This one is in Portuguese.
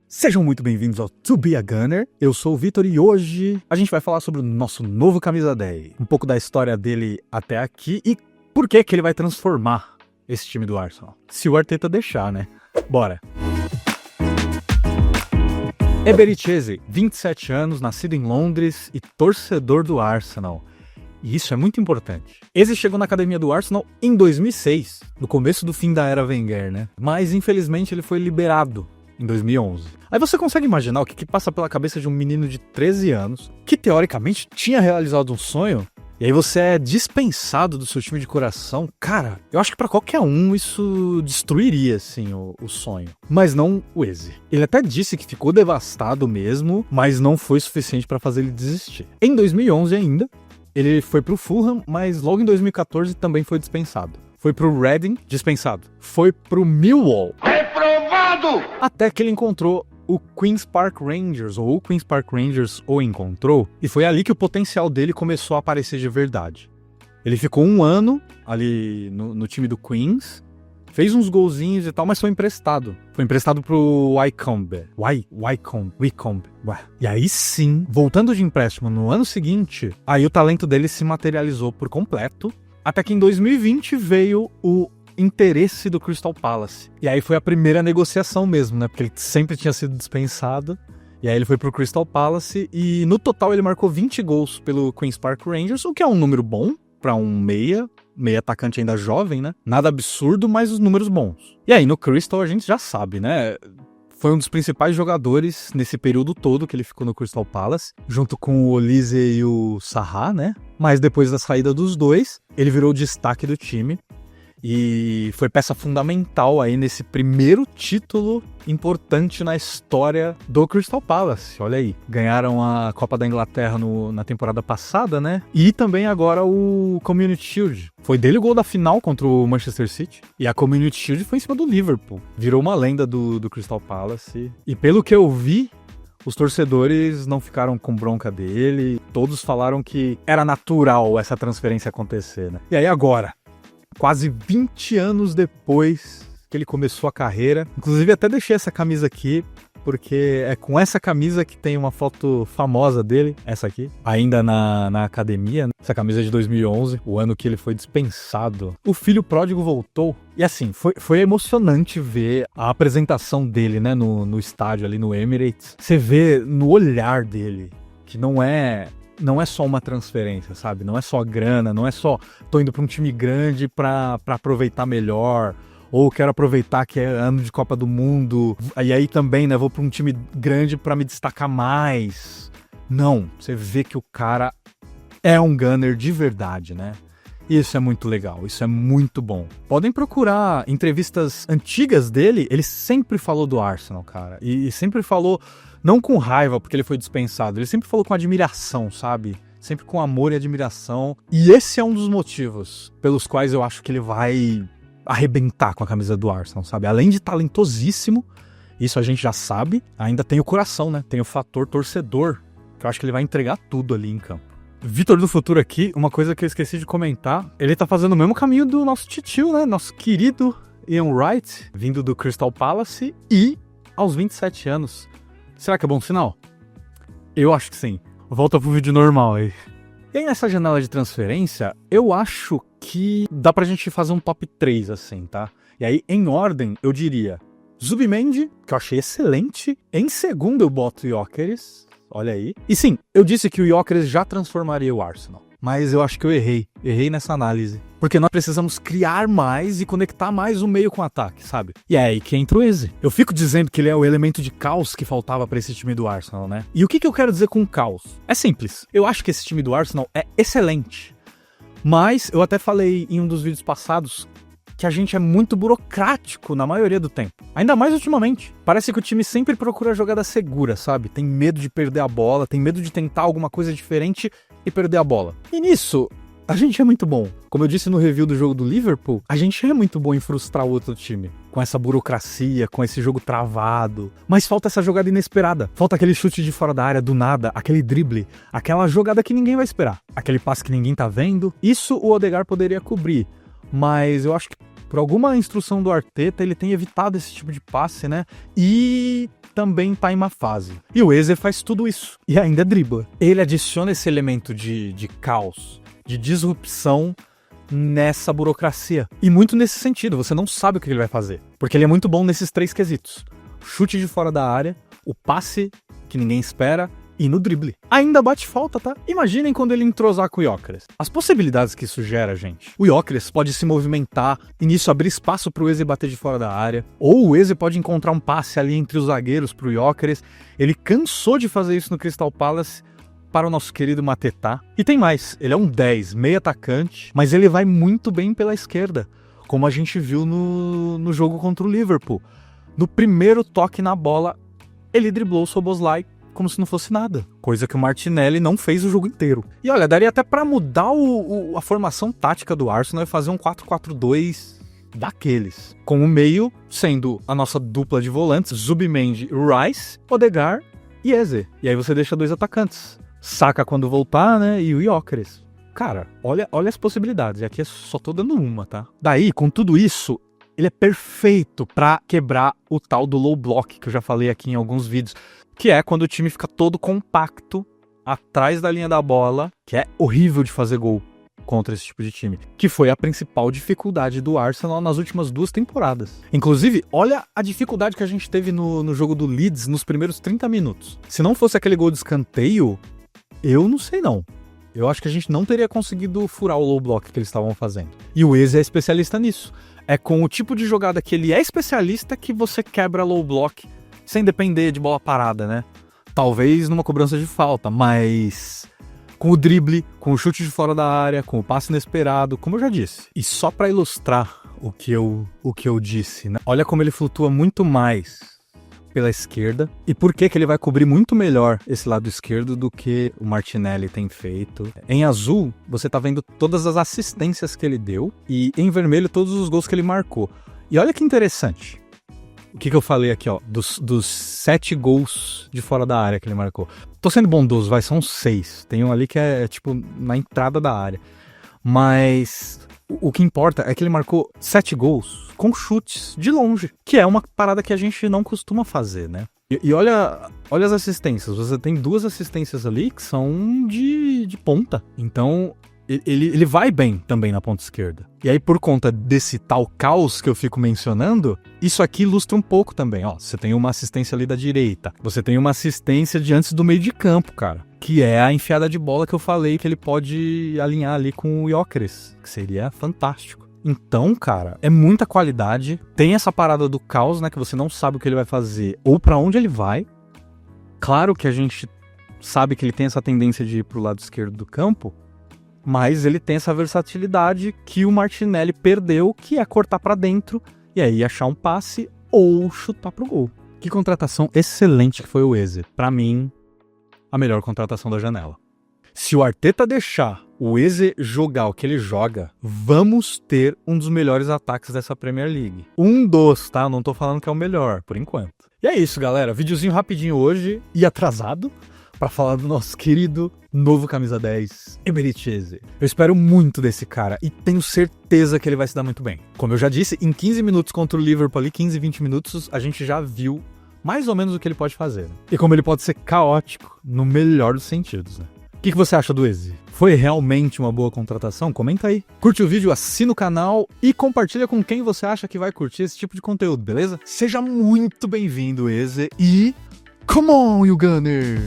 Sejam muito bem-vindos ao To Be a Gunner. Eu sou o Vitor e hoje a gente vai falar sobre o nosso novo camisa 10. Um pouco da história dele até aqui e por que ele vai transformar esse time do Arsenal. Se o Arteta deixar, né? Bora! Eberechi, 27 anos, nascido em Londres e torcedor do Arsenal. E isso é muito importante. Eze chegou na academia do Arsenal em 2006, no começo do fim da era Wenger, né? Mas infelizmente ele foi liberado em 2011. Aí você consegue imaginar o que passa pela cabeça de um menino de 13 anos, que teoricamente tinha realizado um sonho, e aí você é dispensado do seu time de coração. Cara, eu acho que pra qualquer um isso destruiria, assim, o sonho. Mas não o Eze. Ele até disse que ficou devastado mesmo, mas não foi suficiente pra fazer ele desistir. Em 2011 ainda, ele foi pro Fulham, mas logo em 2014 também foi dispensado. Foi pro Reading, dispensado. Foi pro Millwall. Reprovado! Até que ele encontrou o Queen's Park Rangers, ou o Queen's Park Rangers o encontrou, e foi ali que o potencial dele começou a aparecer de verdade. Ele ficou um ano ali no time do Queens, fez uns golzinhos e tal, mas foi emprestado. Foi emprestado pro Wycombe. Wycombe. E aí sim, voltando de empréstimo no ano seguinte, aí o talento dele se materializou por completo, até que em 2020 veio o interesse do Crystal Palace. E aí foi a primeira negociação mesmo, né? Porque ele sempre tinha sido dispensado. E aí ele foi pro Crystal Palace e no total ele marcou 20 gols pelo Queen's Park Rangers, o que é um número bom para um meia atacante ainda jovem, né? Nada absurdo, mas os números bons. E aí no Crystal a gente já sabe, né? Foi um dos principais jogadores nesse período todo que ele ficou no Crystal Palace, junto com o Olise e o Zaha, né? Mas depois da saída dos dois, ele virou o destaque do time e foi peça fundamental aí nesse primeiro título importante na história do Crystal Palace. Olha aí, ganharam a Copa da Inglaterra na temporada passada, né? E também agora o Community Shield. Foi dele o gol da final contra o Manchester City. E a Community Shield foi em cima do Liverpool. Virou uma lenda do Crystal Palace. E pelo que eu vi, os torcedores não ficaram com bronca dele. Todos falaram que era natural essa transferência acontecer, né? E aí agora, quase 20 anos depois que ele começou a carreira. Inclusive até deixei essa camisa aqui, porque é com essa camisa que tem uma foto famosa dele, essa aqui, ainda na academia, né? Essa camisa é de 2011, o ano que ele foi dispensado. O filho pródigo voltou. E assim, foi emocionante ver a apresentação dele, né, no estádio ali no Emirates. Você vê no olhar dele que não é só uma transferência, sabe? Não é só grana, não é só tô indo pra um time grande pra aproveitar melhor, ou quero aproveitar que é ano de Copa do Mundo, e aí também, né, vou pra um time grande pra me destacar mais. Não, você vê que o cara é um gunner de verdade, né? Isso é muito legal, isso é muito bom. Podem procurar entrevistas antigas dele, ele sempre falou do Arsenal, cara, e sempre falou não com raiva porque ele foi dispensado, ele sempre falou com admiração, sabe? Sempre com amor e admiração. E esse é um dos motivos pelos quais eu acho que ele vai arrebentar com a camisa do Arsenal, sabe? Além de talentosíssimo, isso a gente já sabe, ainda tem o coração, né? Tem o fator torcedor, que eu acho que ele vai entregar tudo ali em campo. Vitor do Futuro aqui, uma coisa que eu esqueci de comentar, ele tá fazendo o mesmo caminho do nosso titio, né? Nosso querido Ian Wright, vindo do Crystal Palace e aos 27 anos. Será que é bom sinal? Eu acho que sim. Volta pro vídeo normal aí. E aí nessa janela de transferência, eu acho que dá pra gente fazer um top 3 assim, tá? E aí, em ordem, eu diria Zubimendi, que eu achei excelente. Em segundo eu boto Gyökeres, olha aí. E sim, eu disse que o Gyökeres já transformaria o Arsenal. Mas eu acho que eu errei nessa análise. Porque nós precisamos criar mais e conectar mais o meio com o ataque, sabe? E é aí que entra o Eze. Eu fico dizendo que ele é o elemento de caos que faltava pra esse time do Arsenal, né? E o que eu quero dizer com caos? É simples. Eu acho que esse time do Arsenal é excelente. Mas eu até falei em um dos vídeos passados que a gente é muito burocrático na maioria do tempo. Ainda mais ultimamente. Parece que o time sempre procura jogada segura, sabe? Tem medo de perder a bola, tem medo de tentar alguma coisa diferente e perder a bola. E nisso, a gente é muito bom. Como eu disse no review do jogo do Liverpool, a gente é muito bom em frustrar o outro time. Com essa burocracia, com esse jogo travado. Mas falta essa jogada inesperada. Falta aquele chute de fora da área do nada, aquele drible, aquela jogada que ninguém vai esperar. Aquele passe que ninguém tá vendo. Isso o Odegaard poderia cobrir. Mas eu acho que Por alguma instrução do Arteta, ele tem evitado esse tipo de passe, né? E também tá em uma fase. E o Eze faz tudo isso. E ainda dribla. Ele adiciona esse elemento de caos, de disrupção nessa burocracia. E muito nesse sentido, você não sabe o que ele vai fazer. Porque ele é muito bom nesses 3 quesitos. Chute de fora da área, o passe que ninguém espera e no drible. Ainda bate falta, tá? Imaginem quando ele entrosar com o Gyökeres. As possibilidades que isso gera, gente. O Gyökeres pode se movimentar e nisso abrir espaço pro Eze bater de fora da área. Ou o Eze pode encontrar um passe ali entre os zagueiros pro Gyökeres. Ele cansou de fazer isso no Crystal Palace para o nosso querido Mateta. E tem mais, ele é um 10, meio atacante, mas ele vai muito bem pela esquerda, como a gente viu no jogo contra o Liverpool. No primeiro toque na bola, ele driblou o Szoboszlai como se não fosse nada. Coisa que o Martinelli não fez o jogo inteiro. E olha, daria até pra mudar a formação tática do Arsenal e fazer um 4-4-2 daqueles. Com o meio sendo a nossa dupla de volantes, Zubimendi, Rice, Odegaard e Eze. E aí você deixa 2 atacantes. Saka quando voltar, né? E o Gyökeres. Cara, olha as possibilidades. E aqui só tô dando uma, tá? Daí, com tudo isso, ele é perfeito pra quebrar o tal do low block, que eu já falei aqui em alguns vídeos. Que é quando o time fica todo compacto atrás da linha da bola, que é horrível de fazer gol contra esse tipo de time. Que foi a principal dificuldade do Arsenal nas últimas 2 temporadas. Inclusive, olha a dificuldade que a gente teve no jogo do Leeds nos primeiros 30 minutos. Se não fosse aquele gol de escanteio, eu não sei não. Eu acho que a gente não teria conseguido furar o low block que eles estavam fazendo. E o Eze é especialista nisso. É com o tipo de jogada que ele é especialista que você quebra low block sem depender de bola parada, né? Talvez numa cobrança de falta, mas com o drible, com o chute de fora da área, com o passe inesperado, como eu já disse. E só pra ilustrar o que eu disse, né? Olha como ele flutua muito mais pela esquerda e por que ele vai cobrir muito melhor esse lado esquerdo do que o Martinelli tem feito. Em azul, você tá vendo todas as assistências que ele deu e em vermelho todos os gols que ele marcou. E olha que interessante. O que eu falei aqui, ó, dos 7 gols de fora da área que ele marcou. Tô sendo bondoso, são 6. Tem um ali que é, tipo, na entrada da área. Mas o que importa é que ele marcou 7 gols com chutes de longe, que é uma parada que a gente não costuma fazer, né? E olha as assistências. Você tem 2 assistências ali que são de ponta. Então ele vai bem também na ponta esquerda. E aí, por conta desse tal caos que eu fico mencionando, isso aqui ilustra um pouco também. Ó, você tem uma assistência ali da direita. Você tem uma assistência de antes do meio de campo, cara. Que é a enfiada de bola que eu falei que ele pode alinhar ali com o Gyökeres. Que seria fantástico. Então, cara, é muita qualidade. Tem essa parada do caos, né? Que você não sabe o que ele vai fazer ou pra onde ele vai. Claro que a gente sabe que ele tem essa tendência de ir pro lado esquerdo do campo. Mas ele tem essa versatilidade que o Martinelli perdeu, que é cortar pra dentro e aí achar um passe ou chutar pro gol. Que contratação excelente que foi o Eze. Pra mim, a melhor contratação da janela. Se o Arteta deixar o Eze jogar o que ele joga, vamos ter um dos melhores ataques dessa Premier League. Um dos, tá? Eu não tô falando que é o melhor, por enquanto. E é isso, galera. Videozinho rapidinho hoje e atrasado pra falar do nosso querido novo camisa 10, Eberechi Eze. Eu espero muito desse cara e tenho certeza que ele vai se dar muito bem. Como eu já disse, em 15 minutos contra o Liverpool ali, 15, 20 minutos, a gente já viu mais ou menos o que ele pode fazer. Né? E como ele pode ser caótico no melhor dos sentidos, né? O que você acha do Eze? Foi realmente uma boa contratação? Comenta aí. Curte o vídeo, assina o canal e compartilha com quem você acha que vai curtir esse tipo de conteúdo, beleza? Seja muito bem-vindo, Eze, e come on, you Gunner!